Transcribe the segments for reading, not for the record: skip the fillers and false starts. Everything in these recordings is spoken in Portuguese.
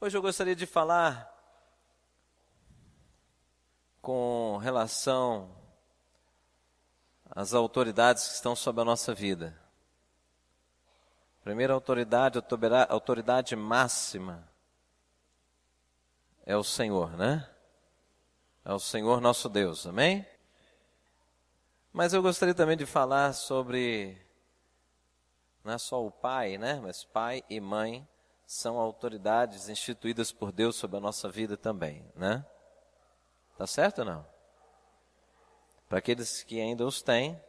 Hoje eu gostaria de falar com relação às autoridades que estão sobre a nossa vida. Primeira autoridade, autoridade máxima é o Senhor, né? É o Senhor nosso Deus, amém? Mas eu gostaria também de falar sobre, não é só o pai, né? Mas pai e mãe são autoridades instituídas por Deus sobre a nossa vida também, né? Tá certo ou não? Para aqueles que ainda os têm,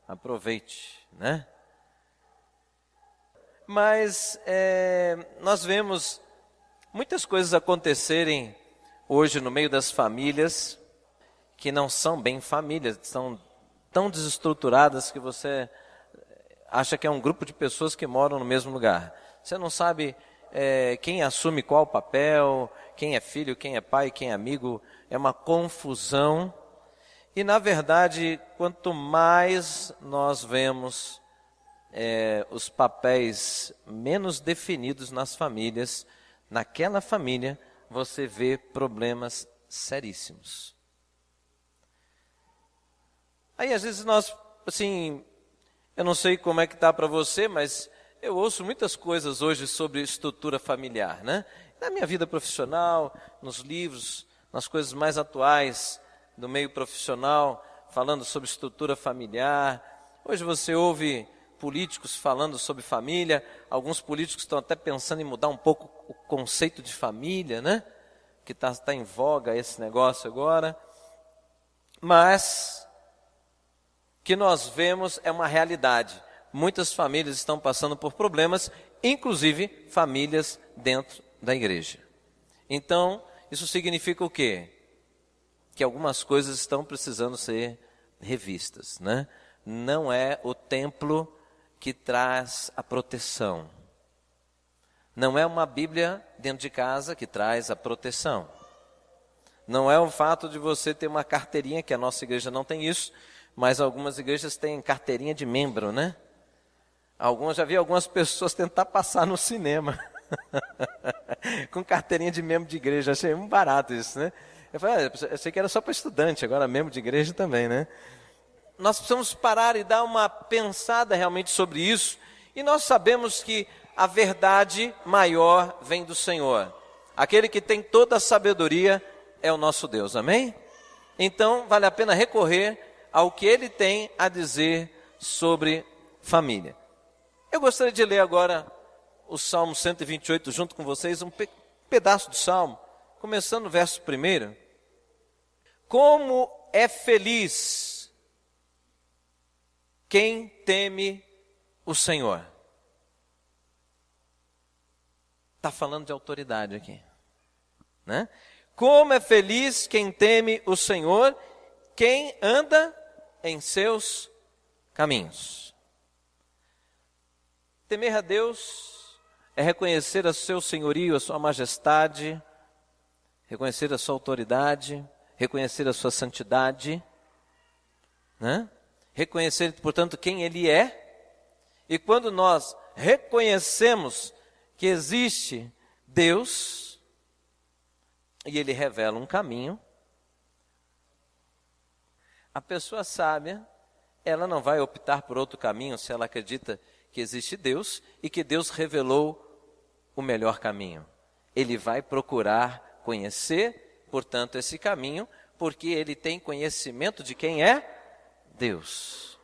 aproveite, né? Mas nós vemos muitas coisas acontecerem hoje no meio das famílias que não são bem famílias, são tão desestruturadas que você acha que é um grupo de pessoas que moram no mesmo lugar. Você não sabe quem assume qual papel, quem é filho, quem é pai, quem é amigo. É uma confusão. E, na verdade, quanto mais nós vemos os papéis menos definidos nas famílias, naquela família você vê problemas seríssimos. Aí, às vezes, nós, assim, eu não sei como é que está para você, mas eu ouço muitas coisas hoje sobre estrutura familiar, né? Na minha vida profissional, nos livros, nas coisas mais atuais do meio profissional, falando sobre estrutura familiar. Hoje você ouve políticos falando sobre família, alguns políticos estão até pensando em mudar um pouco o conceito de família, né? Que está em voga esse negócio agora. Mas o que nós vemos é uma realidade. Muitas famílias estão passando por problemas, inclusive famílias dentro da igreja. Então, isso significa o quê? Que algumas coisas estão precisando ser revistas, né? Não é o templo que traz a proteção. Não é uma Bíblia dentro de casa que traz a proteção. Não é o fato de você ter uma carteirinha, que a nossa igreja não tem isso, mas algumas igrejas têm carteirinha de membro, né? Já vi algumas pessoas tentar passar no cinema com carteirinha de membro de igreja. Achei muito barato isso, né? Eu achei que era só para estudante, agora membro de igreja também, né? Nós precisamos parar e dar uma pensada realmente sobre isso. E nós sabemos que a verdade maior vem do Senhor. Aquele que tem toda a sabedoria é o nosso Deus, amém? Então vale a pena recorrer ao que Ele tem a dizer sobre família. Eu gostaria de ler agora o Salmo 128 junto com vocês, um pedaço do Salmo, começando no verso 1. Como é feliz quem teme o Senhor. Está falando de autoridade aqui, né? Como é feliz quem teme o Senhor, quem anda em seus caminhos. Temer a Deus é reconhecer o seu senhorio, a sua majestade, reconhecer a sua autoridade, reconhecer a sua santidade, né? Reconhecer, portanto, quem Ele é. E quando nós reconhecemos que existe Deus, e Ele revela um caminho, a pessoa sábia, ela não vai optar por outro caminho se ela acredita que existe Deus e que Deus revelou o melhor caminho. Ele vai procurar conhecer, portanto, esse caminho, porque ele tem conhecimento de quem é Deus.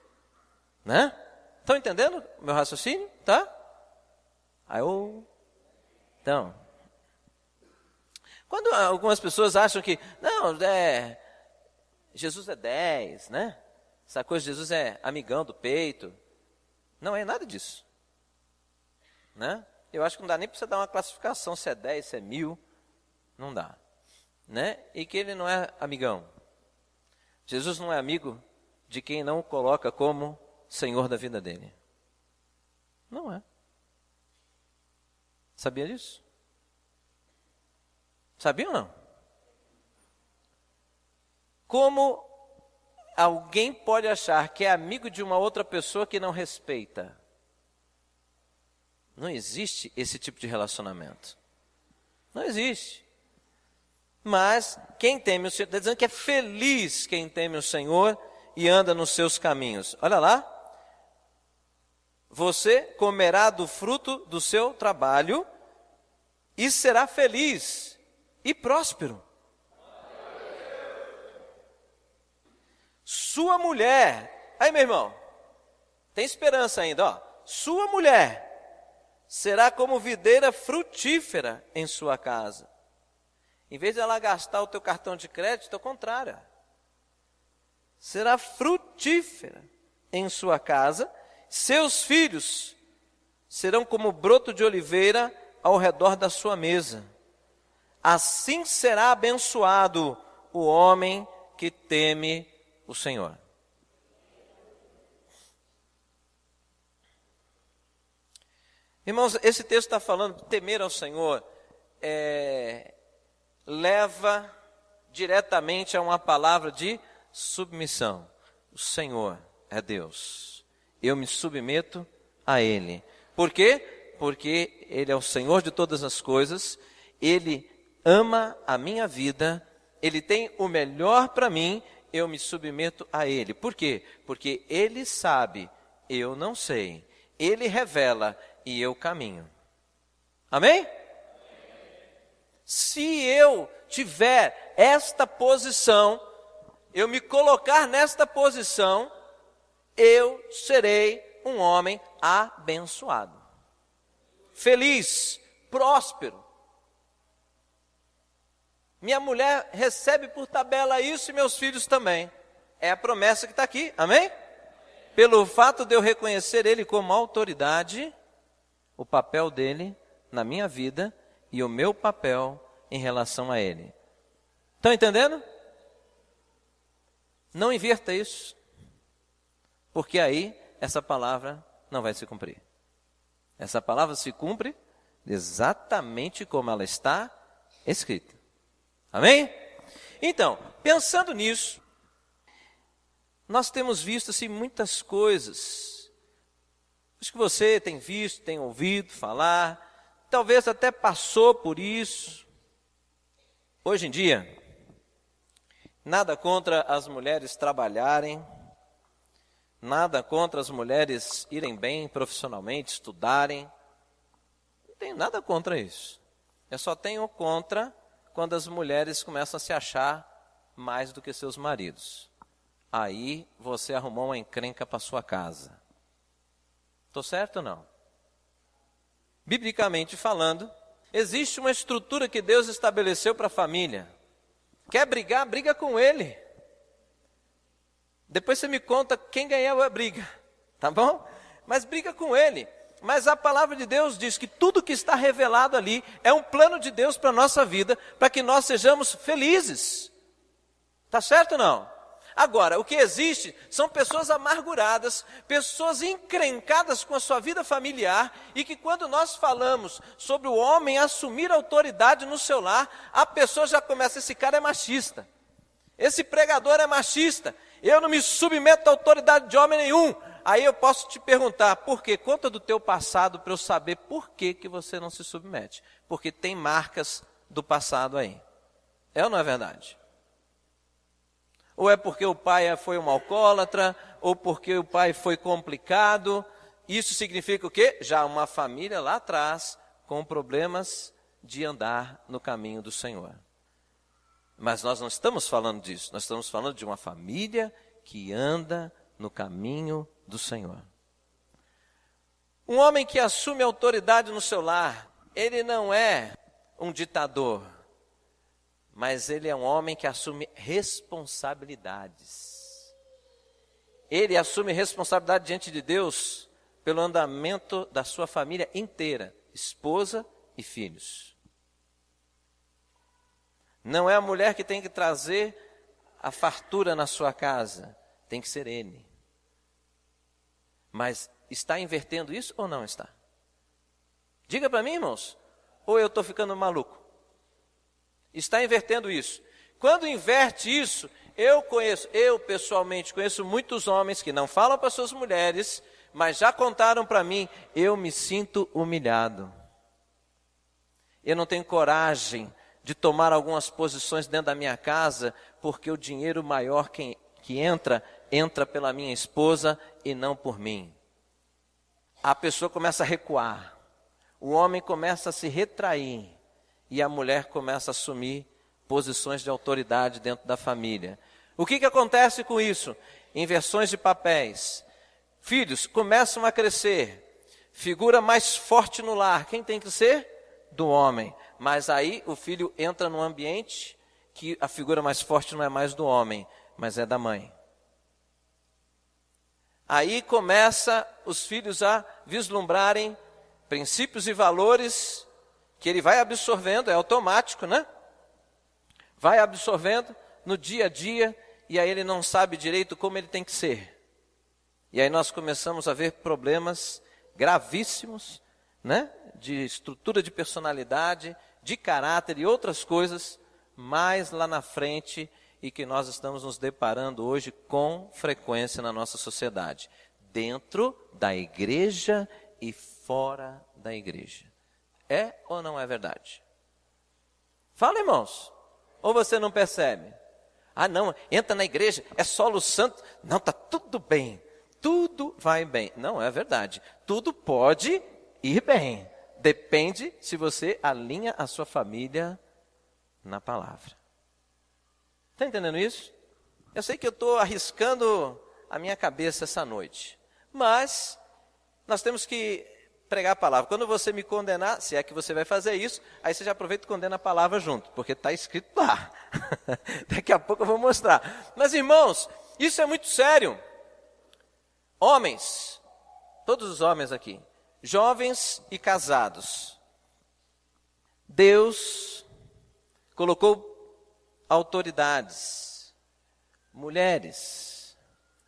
Né? Estão entendendo o meu raciocínio? Tá? Então, quando algumas pessoas acham que, não, Jesus é 10, né? Essa coisa de Jesus é amigão do peito. Não é nada disso, né? Eu acho que não dá nem para você dar uma classificação, se é 10, se é 1000, não dá, né? E que ele não é amigão. Jesus não é amigo de quem não o coloca como Senhor da vida dele. Não é. Sabia disso? Sabia ou não? Como alguém pode achar que é amigo de uma outra pessoa que não respeita? Não existe esse tipo de relacionamento. Não existe. Mas quem teme o Senhor, está dizendo que é feliz quem teme o Senhor e anda nos seus caminhos. Olha lá. Você comerá do fruto do seu trabalho e será feliz e próspero. Sua mulher, aí meu irmão, tem esperança ainda, ó. Sua mulher será como videira frutífera em sua casa. Em vez de ela gastar o teu cartão de crédito, ao contrário. Será frutífera em sua casa. Seus filhos serão como broto de oliveira ao redor da sua mesa. Assim será abençoado o homem que teme o Senhor. Irmãos, esse texto está falando, temer ao Senhor leva diretamente a uma palavra de submissão. O Senhor é Deus. Eu me submeto a Ele. Por quê? Porque Ele é o Senhor de todas as coisas. Ele ama a minha vida. Ele tem o melhor para mim. Eu me submeto a Ele. Por quê? Porque Ele sabe, eu não sei. Ele revela e eu caminho. Amém? Se eu tiver esta posição, eu me colocar nesta posição, eu serei um homem abençoado, feliz, próspero. Minha mulher recebe por tabela isso e meus filhos também. É a promessa que está aqui, amém? Pelo fato de eu reconhecer Ele como autoridade, o papel dele na minha vida e o meu papel em relação a Ele. Estão entendendo? Não inverta isso, porque aí essa palavra não vai se cumprir. Essa palavra se cumpre exatamente como ela está escrita. Amém? Então, pensando nisso, nós temos visto assim muitas coisas. Acho que você tem visto, tem ouvido falar, talvez até passou por isso. Hoje em dia, nada contra as mulheres trabalharem, nada contra as mulheres irem bem profissionalmente, estudarem. Não tenho nada contra isso. Eu só tenho contra quando as mulheres começam a se achar mais do que seus maridos. Aí você arrumou uma encrenca para sua casa. Estou certo ou não? Biblicamente falando, existe uma estrutura que Deus estabeleceu para a família. Quer brigar? Briga com ele. Depois você me conta quem ganhou a briga, tá bom? Mas briga com ele. Mas a palavra de Deus diz que tudo que está revelado ali é um plano de Deus para a nossa vida, para que nós sejamos felizes. Tá certo ou não? Agora, o que existe são pessoas amarguradas, pessoas encrencadas com a sua vida familiar, e que quando nós falamos sobre o homem assumir autoridade no seu lar, a pessoa já começa, esse cara é machista, esse pregador é machista, eu não me submeto à autoridade de homem nenhum. Aí eu posso te perguntar, por quê? Conta do teu passado para eu saber por que você não se submete. Porque tem marcas do passado aí. É ou não é verdade? Ou é porque o pai foi um alcoólatra, ou porque o pai foi complicado. Isso significa o quê? Já uma família lá atrás, com problemas de andar no caminho do Senhor. Mas nós não estamos falando disso, nós estamos falando de uma família que anda no caminho do Senhor. Um homem que assume autoridade no seu lar, ele não é um ditador, mas ele é um homem que assume responsabilidades. Ele assume responsabilidade diante de Deus pelo andamento da sua família inteira, esposa e filhos. Não é a mulher que tem que trazer a fartura na sua casa, tem que ser ele. Mas está invertendo isso ou não está? Diga para mim, irmãos, ou eu estou ficando maluco? Está invertendo isso. Quando inverte isso, eu pessoalmente conheço muitos homens que não falam para suas mulheres, mas já contaram para mim, eu me sinto humilhado. eu não tenho coragem de tomar algumas posições dentro da minha casa, porque o dinheiro maior que entra pela minha esposa e não por mim. A pessoa começa a recuar, o homem começa a se retrair e a mulher começa a assumir posições de autoridade dentro da família. O que acontece com isso? Inversões de papéis. Filhos começam a crescer, figura mais forte no lar. Quem tem que ser? Do homem. Mas aí o filho entra num ambiente que a figura mais forte não é mais do homem, mas é da mãe. Aí começa os filhos a vislumbrarem princípios e valores que ele vai absorvendo, é automático, né? Vai absorvendo no dia a dia e aí ele não sabe direito como ele tem que ser. E aí nós começamos a ver problemas gravíssimos, né? De estrutura de personalidade, de caráter e outras coisas mais lá na frente e que nós estamos nos deparando hoje com frequência na nossa sociedade, dentro da igreja e fora da igreja. É ou não é verdade? Fala, irmãos. Ou você não percebe? Ah, não, entra na igreja, é solo santo. Não, está tudo bem, tudo vai bem. Não é verdade. Tudo pode ir bem. Depende se você alinha a sua família na palavra. Está entendendo isso? Eu sei que eu estou arriscando a minha cabeça essa noite, mas nós temos que pregar a palavra. Quando você me condenar, se é que você vai fazer isso, aí você já aproveita e condena a palavra junto, porque está escrito lá. Daqui a pouco eu vou mostrar. Mas irmãos, isso é muito sério. Homens, todos os homens aqui, jovens e casados, Deus colocou autoridades. Mulheres,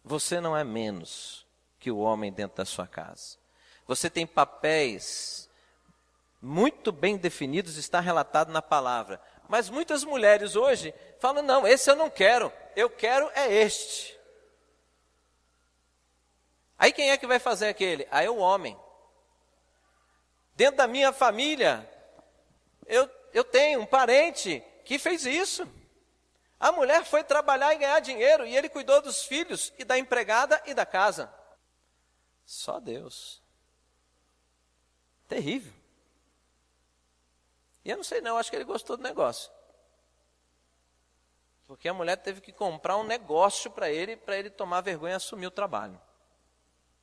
você não é menos que o homem dentro da sua casa. Você tem papéis muito bem definidos, está relatado na palavra. Mas muitas mulheres hoje falam, não, esse eu não quero, eu quero é este. Aí quem é que vai fazer aquele? Aí é o homem. Dentro da minha família, eu tenho um parente que fez isso. A mulher foi trabalhar e ganhar dinheiro, e ele cuidou dos filhos, e da empregada e da casa. Só Deus. Terrível. E eu não sei não, acho que ele gostou do negócio. Porque a mulher teve que comprar um negócio para ele tomar vergonha e assumir o trabalho.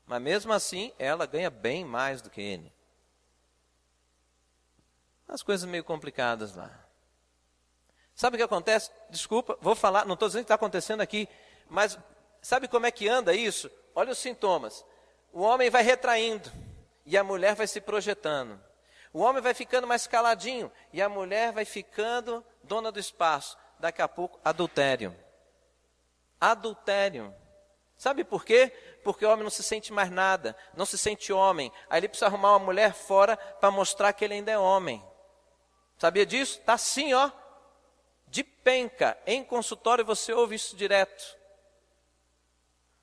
Mas mesmo assim, ela ganha bem mais do que ele. As coisas meio complicadas lá. Sabe o que acontece? Desculpa, vou falar, não estou dizendo que está acontecendo aqui, mas sabe como é que anda isso? Olha os sintomas. O homem vai retraindo e a mulher vai se projetando. O homem vai ficando mais caladinho e a mulher vai ficando dona do espaço. Daqui a pouco, adultério. Adultério. Sabe por quê? Porque o homem não se sente mais nada, não se sente homem. Aí ele precisa arrumar uma mulher fora para mostrar que ele ainda é homem. Sabia disso? Está assim, ó. De penca, em consultório você ouve isso direto.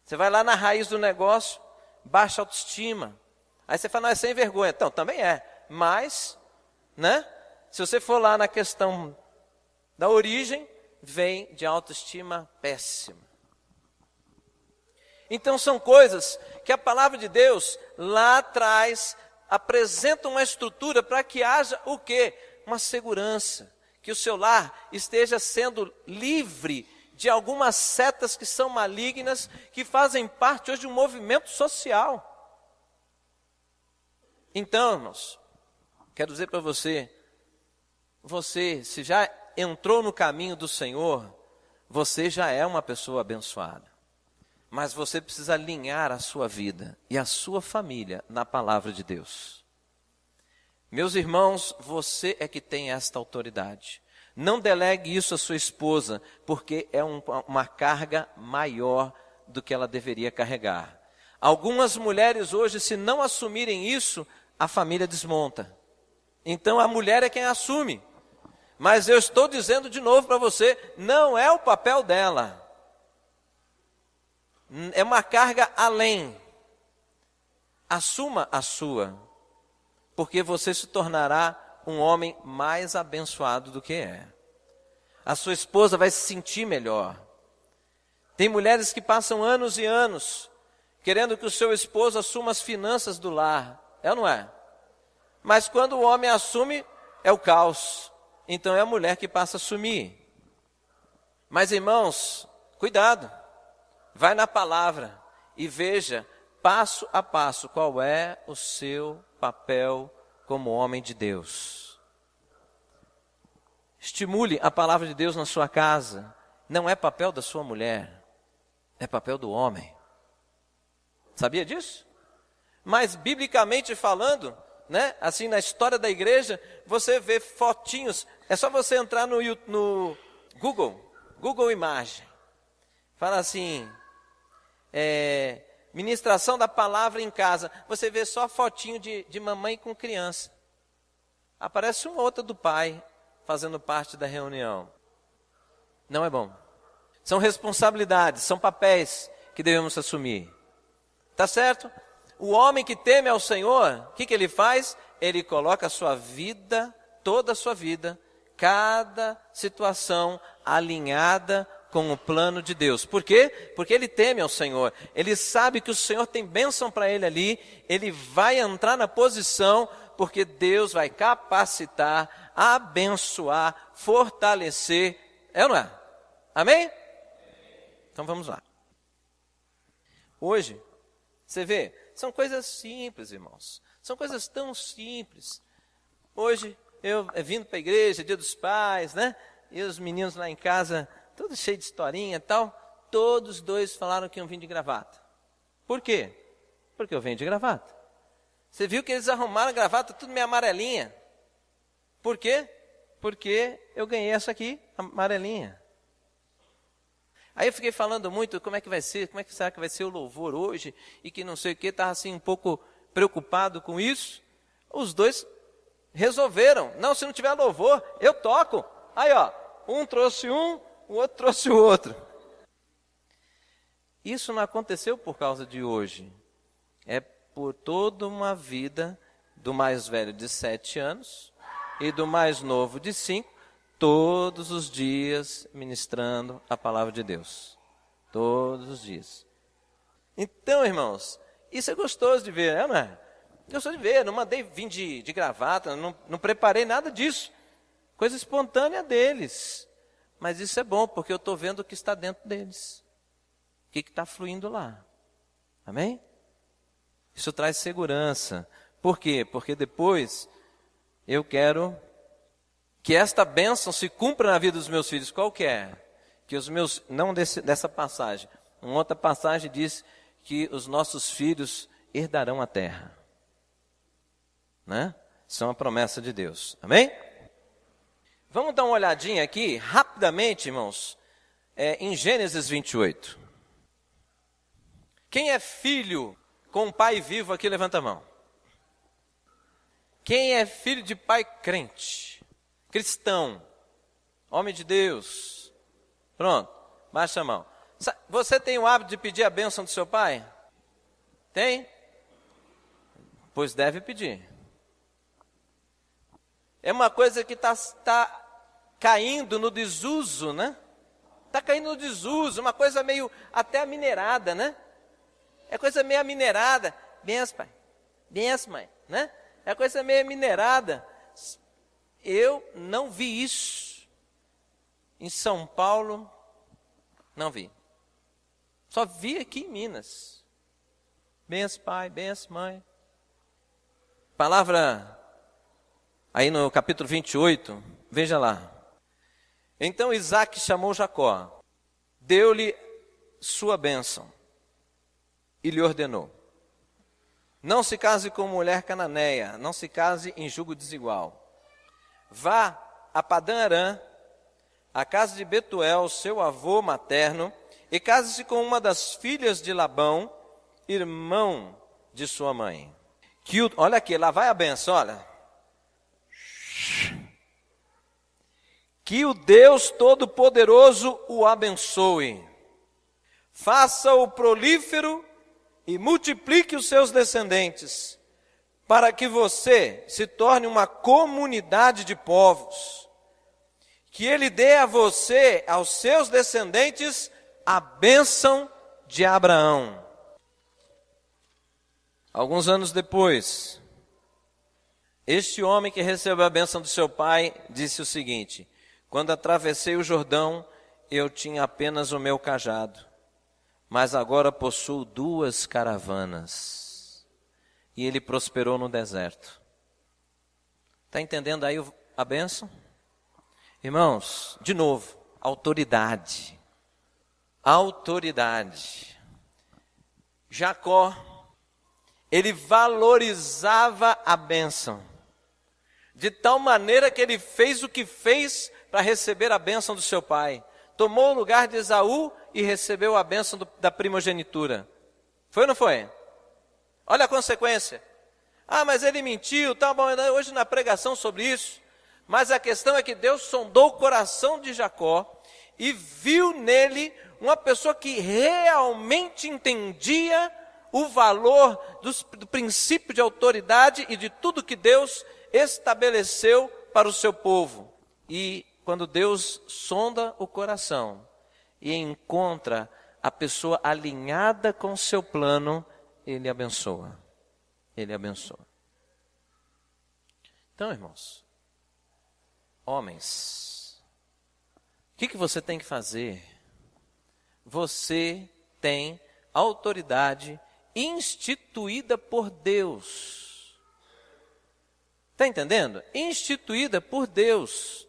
Você vai lá na raiz do negócio, baixa autoestima. Aí você fala, não, é sem vergonha. Então, também é. Mas, né? Se você for lá na questão da origem, vem de autoestima péssima. Então são coisas que a palavra de Deus lá atrás apresenta uma estrutura para que haja o quê? Uma segurança. Que o seu lar esteja sendo livre de algumas setas que são malignas, que fazem parte hoje de um movimento social. Então, irmãos, quero dizer para você, se já entrou no caminho do Senhor, você já é uma pessoa abençoada. Mas você precisa alinhar a sua vida e a sua família na palavra de Deus. Meus irmãos, você é que tem esta autoridade. Não delegue isso à sua esposa, porque é uma carga maior do que ela deveria carregar. Algumas mulheres hoje, se não assumirem isso, a família desmonta. Então a mulher é quem assume. Mas eu estou dizendo de novo para você, não é o papel dela. É uma carga além. Assuma a sua, porque você se tornará um homem mais abençoado do que é. A sua esposa vai se sentir melhor. Tem mulheres que passam anos e anos querendo que o seu esposo assuma as finanças do lar. É ou não é? Mas quando o homem assume, é o caos. Então é a mulher que passa a assumir. Mas irmãos, cuidado. Vai na palavra e veja, passo a passo, qual é o seu papel como homem de Deus. Estimule a palavra de Deus na sua casa. Não é papel da sua mulher, é papel do homem. Sabia disso? Mas biblicamente falando, né, assim na história da igreja, você vê fotinhos. É só você entrar no Google Imagem. Fala assim, ministração da palavra em casa. Você vê só fotinho de mamãe com criança. Aparece uma outra do pai fazendo parte da reunião. Não é bom. São responsabilidades, são papéis que devemos assumir. Tá certo? O homem que teme ao Senhor, o que ele faz? Ele coloca a sua vida, toda a sua vida, cada situação alinhada com o plano de Deus. Por quê? Porque ele teme ao Senhor. Ele sabe que o Senhor tem bênção para ele ali. Ele vai entrar na posição, porque Deus vai capacitar, abençoar, fortalecer. É ou não é? Amém? Então vamos lá. Hoje, você vê, são coisas simples, irmãos. São coisas tão simples. Hoje, eu vindo para a igreja, dia dos pais, né? E os meninos lá em casa, todos cheios de historinha e tal. Todos dois falaram que iam vir de gravata. Por quê? Porque eu venho de gravata. Você viu que eles arrumaram a gravata tudo meio amarelinha. Por quê? Porque eu ganhei essa aqui, amarelinha. Aí eu fiquei falando muito, como é que vai ser, como é que será que vai ser o louvor hoje, e que não sei o que, estava assim um pouco preocupado com isso. Os dois resolveram, não, se não tiver louvor, eu toco. Aí ó, um trouxe um, o outro trouxe o outro. Isso não aconteceu por causa de hoje, é por toda uma vida do mais velho de 7 anos e do mais novo de 5, todos os dias ministrando a palavra de Deus. Todos os dias. Então, irmãos, isso é gostoso de ver, não é? Gostoso de ver, não mandei vir de gravata, não preparei nada disso. Coisa espontânea deles. Mas isso é bom, porque eu estou vendo o que está dentro deles. O que está fluindo lá. Amém? Isso traz segurança. Por quê? Porque depois eu quero que esta bênção se cumpra na vida dos meus filhos. Qual que é? Que os meus, não dessa passagem. Uma outra passagem diz que os nossos filhos herdarão a terra. Né? Isso é uma promessa de Deus. Amém? Vamos dar uma olhadinha aqui, rapidamente, irmãos, em Gênesis 28. Quem é filho com um pai vivo aqui, levanta a mão. Quem é filho de pai crente? Cristão, homem de Deus. Pronto, baixa a mão. Você tem o hábito de pedir a bênção do seu pai? Tem? Pois deve pedir. É uma coisa que está caindo no desuso, né? Está caindo no desuso, uma coisa meio até aminerada, né? É coisa meio aminerada. Benção, pai. Benção, mãe, né? É coisa meio aminerada. Eu não vi isso em São Paulo, não vi. Só vi aqui em Minas. Benção, pai, benção, mãe. Palavra aí no capítulo 28, veja lá. Então Isaac chamou Jacó, deu-lhe sua bênção e lhe ordenou: não se case com mulher cananeia, não se case em jugo desigual. Vá a Padã Arã, a casa de Betuel, seu avô materno, e case-se com uma das filhas de Labão, irmão de sua mãe. Olha aqui, lá vai a benção, olha. Que o Deus Todo-Poderoso o abençoe. Faça-o prolífero e multiplique os seus descendentes, para que você se torne uma comunidade de povos, que Ele dê a você, aos seus descendentes, a bênção de Abraão. Alguns anos depois, este homem que recebeu a bênção do seu pai disse o seguinte: quando atravessei o Jordão, eu tinha apenas o meu cajado, mas agora possuo 2 caravanas. E ele prosperou no deserto. Está entendendo aí a bênção? Irmãos, de novo, autoridade. Autoridade. Jacó, ele valorizava a bênção, de tal maneira que ele fez o que fez para receber a bênção do seu pai. Tomou o lugar de Esaú e recebeu a bênção da primogenitura. Foi ou não foi? Olha a consequência. Ah, mas ele mentiu, tá bom, hoje na pregação sobre isso. Mas a questão é que Deus sondou o coração de Jacó e viu nele uma pessoa que realmente entendia o valor do princípio de autoridade e de tudo que Deus estabeleceu para o seu povo. E quando Deus sonda o coração e encontra a pessoa alinhada com o seu plano, Ele abençoa. Ele abençoa. Então, irmãos, homens, o que você tem que fazer? Você tem autoridade instituída por Deus. Está entendendo? Instituída por Deus.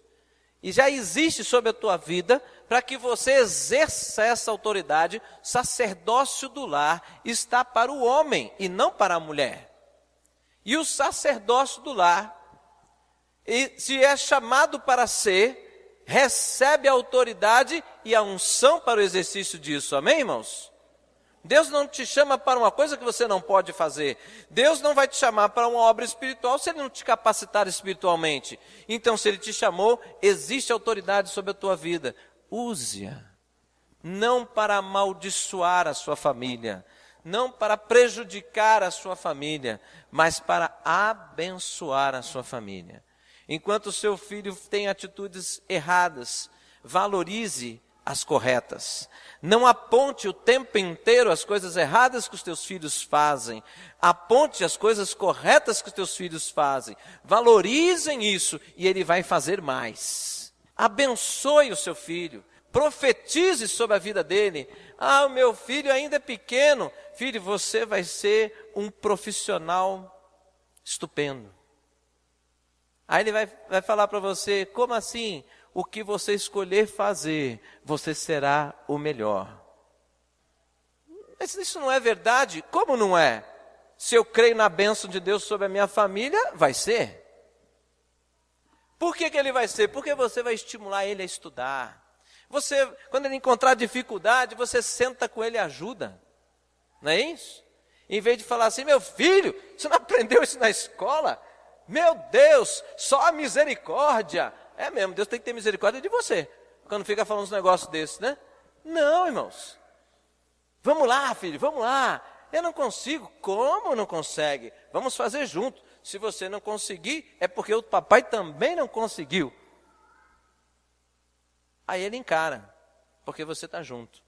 E já existe sobre a tua vida para que você exerça essa autoridade. Sacerdócio do lar está para o homem e não para a mulher. E o sacerdócio do lar, se é chamado para ser, recebe a autoridade e a unção para o exercício disso. Amém, irmãos? Deus não te chama para uma coisa que você não pode fazer. Deus não vai te chamar para uma obra espiritual se Ele não te capacitar espiritualmente. Então, se Ele te chamou, existe autoridade sobre a tua vida. Use-a. Não para amaldiçoar a sua família, não para prejudicar a sua família, mas para abençoar a sua família. Enquanto o seu filho tem atitudes erradas, valorize as corretas. Não aponte o tempo inteiro as coisas erradas que os teus filhos fazem. Aponte as coisas corretas que os teus filhos fazem. Valorizem isso e ele vai fazer mais. Abençoe o seu filho. Profetize sobre a vida dele. Ah, o meu filho ainda é pequeno. Filho, você vai ser um profissional estupendo. Aí ele vai falar para você, como assim? O que você escolher fazer, você será o melhor. Mas isso não é verdade? Como não é? Se eu creio na bênção de Deus sobre a minha família, vai ser. Por que ele vai ser? Porque você vai estimular ele a estudar. Você, quando ele encontrar dificuldade, você senta com ele e ajuda. Não é isso? Em vez de falar assim, meu filho, você não aprendeu isso na escola? Meu Deus, só a misericórdia. É mesmo, Deus tem que ter misericórdia de você, quando fica falando uns negócios desses, né? Não, irmãos. Vamos lá, filho, vamos lá. Eu não consigo. Como não consegue? Vamos fazer junto. Se você não conseguir, é porque o papai também não conseguiu. Aí ele encara, porque você está junto.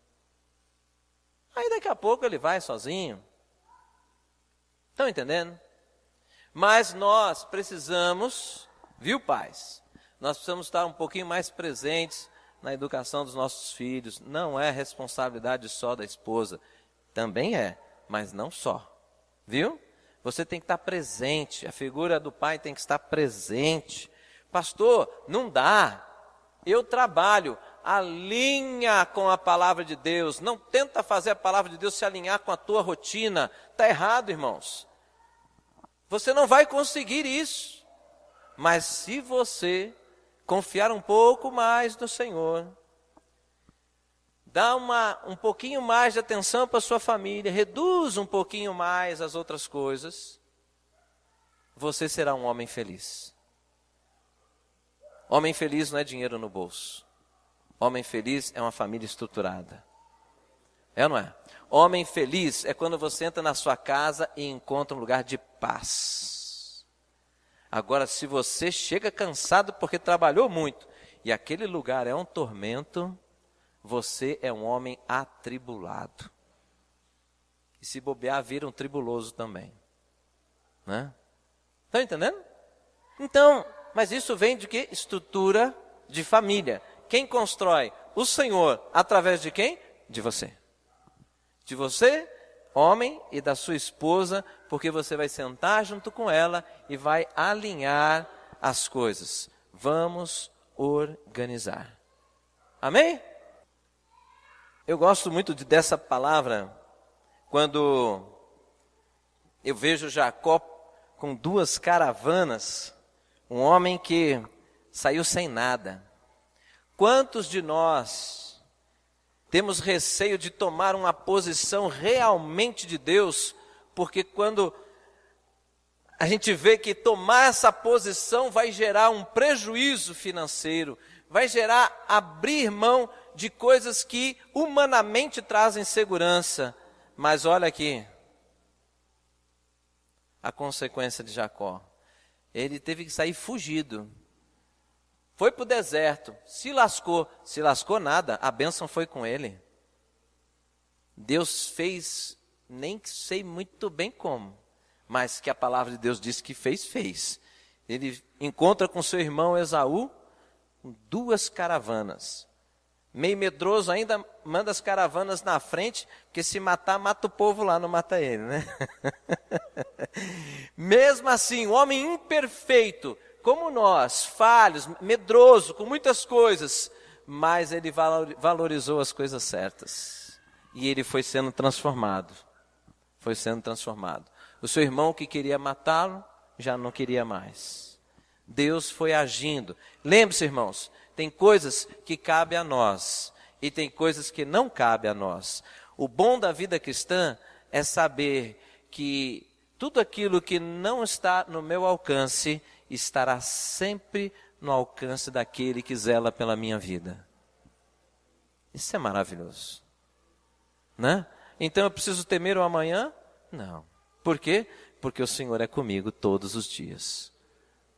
Aí daqui a pouco ele vai sozinho. Estão entendendo? Mas nós precisamos, viu, pais? Nós precisamos estar um pouquinho mais presentes na educação dos nossos filhos. Não é responsabilidade só da esposa. Também é, mas não só. Viu? Você tem que estar presente. A figura do pai tem que estar presente. Pastor, não dá. Eu trabalho. Alinha com a palavra de Deus. Não tenta fazer a palavra de Deus se alinhar com a tua rotina. Está errado, irmãos. Você não vai conseguir isso. Mas se você confiar um pouco mais no Senhor, dá um pouquinho mais de atenção para a sua família, reduz um pouquinho mais as outras coisas, você será um homem feliz. Homem feliz não é dinheiro no bolso. Homem feliz é uma família estruturada. É ou não é? Homem feliz é quando você entra na sua casa e encontra um lugar de paz. Agora, se você chega cansado porque trabalhou muito, e aquele lugar é um tormento, você é um homem atribulado. E se bobear, vira um tribuloso também. Né? Estão entendendo? Então, mas isso vem de quê? Estrutura de família. Quem constrói? O Senhor. Através de quem? De você. De você, homem, e da sua esposa, porque você vai sentar junto com ela e vai alinhar as coisas. Vamos organizar. Amém? Eu gosto muito dessa palavra quando eu vejo Jacó com 2 caravanas, um homem que saiu sem nada. Quantos de nós temos receio de tomar uma posição realmente de Deus, porque quando a gente vê que tomar essa posição vai gerar um prejuízo financeiro, vai gerar abrir mão de coisas que humanamente trazem segurança. Mas olha aqui, a consequência de Jacó. Ele teve que sair fugido. Foi para o deserto, se lascou nada, a bênção foi com ele. Deus fez, nem sei muito bem como, mas que a palavra de Deus disse que fez. Ele encontra com seu irmão Esaú, com 2 caravanas. Meio medroso ainda, manda as caravanas na frente, porque se matar, mata o povo lá, não mata ele, né? Mesmo assim, um homem imperfeito, como nós, falhos, medroso, com muitas coisas, mas ele valorizou as coisas certas. E ele foi sendo transformado. O seu irmão que queria matá-lo, já não queria mais. Deus foi agindo. Lembre-se, irmãos, tem coisas que cabem a nós e tem coisas que não cabem a nós. O bom da vida cristã é saber que tudo aquilo que não está no meu alcance estará sempre no alcance daquele que zela pela minha vida. Isso é maravilhoso, né? Então eu preciso temer o amanhã? Não. Por quê? Porque o Senhor é comigo todos os dias.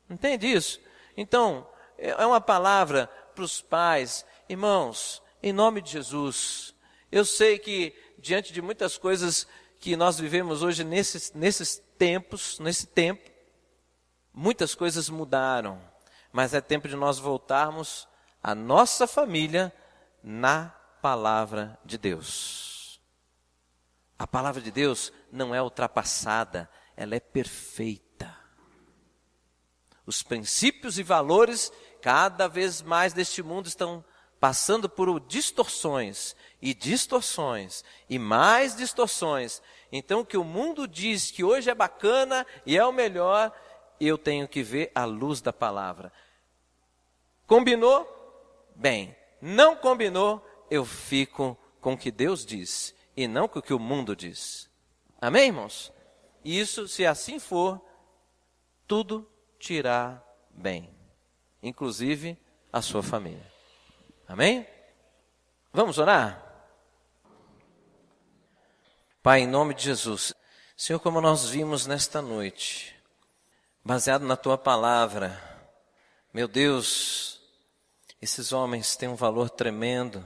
Entende isso? Então, é uma palavra para os pais. Irmãos, em nome de Jesus, eu sei que diante de muitas coisas que nós vivemos hoje nesse tempo, muitas coisas mudaram, mas é tempo de nós voltarmos à nossa família na palavra de Deus. A palavra de Deus não é ultrapassada, ela é perfeita. Os princípios e valores cada vez mais deste mundo estão passando por distorções e mais distorções. Então o que o mundo diz que hoje é bacana e é o melhor, eu tenho que ver à luz da palavra. Combinou? Bem. Não combinou? Eu fico com o que Deus diz e não com o que o mundo diz. Amém, irmãos? Isso, se assim for, tudo te irá bem, inclusive a sua família. Amém? Vamos orar? Pai, em nome de Jesus, Senhor, como nós vimos nesta noite, baseado na Tua palavra, meu Deus, esses homens têm um valor tremendo,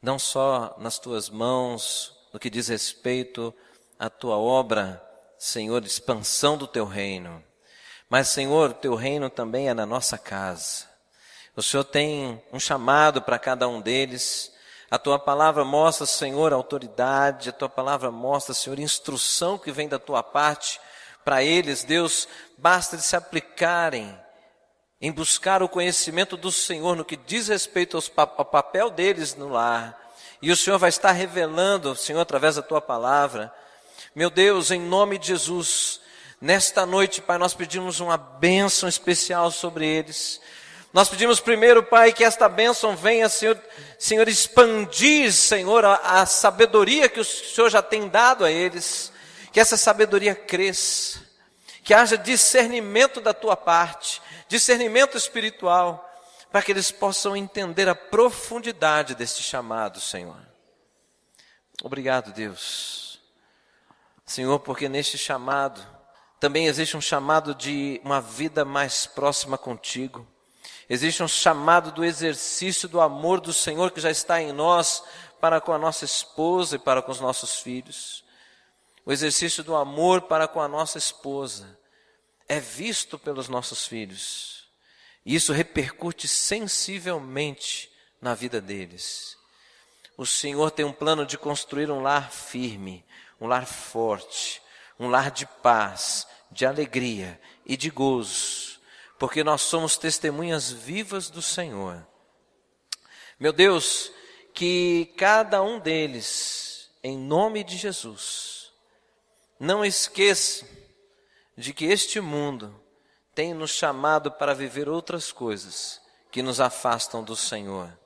não só nas Tuas mãos, no que diz respeito à Tua obra, Senhor, de expansão do Teu reino, mas, Senhor, o Teu reino também é na nossa casa. O Senhor tem um chamado para cada um deles. A Tua palavra mostra, Senhor, autoridade. A Tua palavra mostra, Senhor, instrução que vem da Tua parte para eles. Deus, basta de se aplicarem em buscar o conhecimento do Senhor no que diz respeito ao papel deles no lar. E o Senhor vai estar revelando, Senhor, através da Tua palavra. Meu Deus, em nome de Jesus, nesta noite, Pai, nós pedimos uma bênção especial sobre eles. Nós pedimos primeiro, Pai, que esta bênção venha, Senhor, expandir, Senhor, a sabedoria que o Senhor já tem dado a eles. Que essa sabedoria cresça. Que haja discernimento da Tua parte, discernimento espiritual, para que eles possam entender a profundidade deste chamado, Senhor. Obrigado, Deus. Senhor, porque neste chamado Também existe um chamado de uma vida mais próxima contigo. Existe um chamado do exercício do amor do Senhor que já está em nós para com a nossa esposa e para com os nossos filhos. O exercício do amor para com a nossa esposa é visto pelos nossos filhos. E isso repercute sensivelmente na vida deles. O Senhor tem um plano de construir um lar firme, um lar forte, um lar de paz, de alegria e de gozo, porque nós somos testemunhas vivas do Senhor. Meu Deus, que cada um deles, em nome de Jesus, não esqueça de que este mundo tem nos chamado para viver outras coisas que nos afastam do Senhor.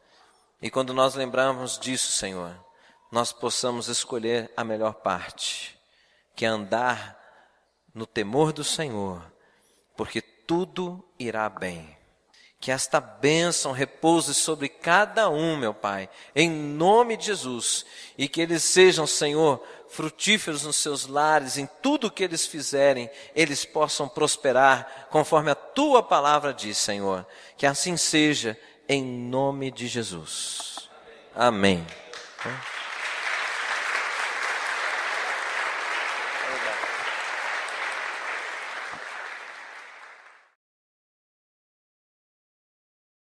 E quando nós lembrarmos disso, Senhor, nós possamos escolher a melhor parte, que é andar no temor do Senhor, porque tudo irá bem. Que esta bênção repouse sobre cada um, meu Pai, em nome de Jesus, e que eles sejam, Senhor, frutíferos nos seus lares, em tudo que eles fizerem, eles possam prosperar, conforme a Tua palavra diz, Senhor. Que assim seja, em nome de Jesus. Amém.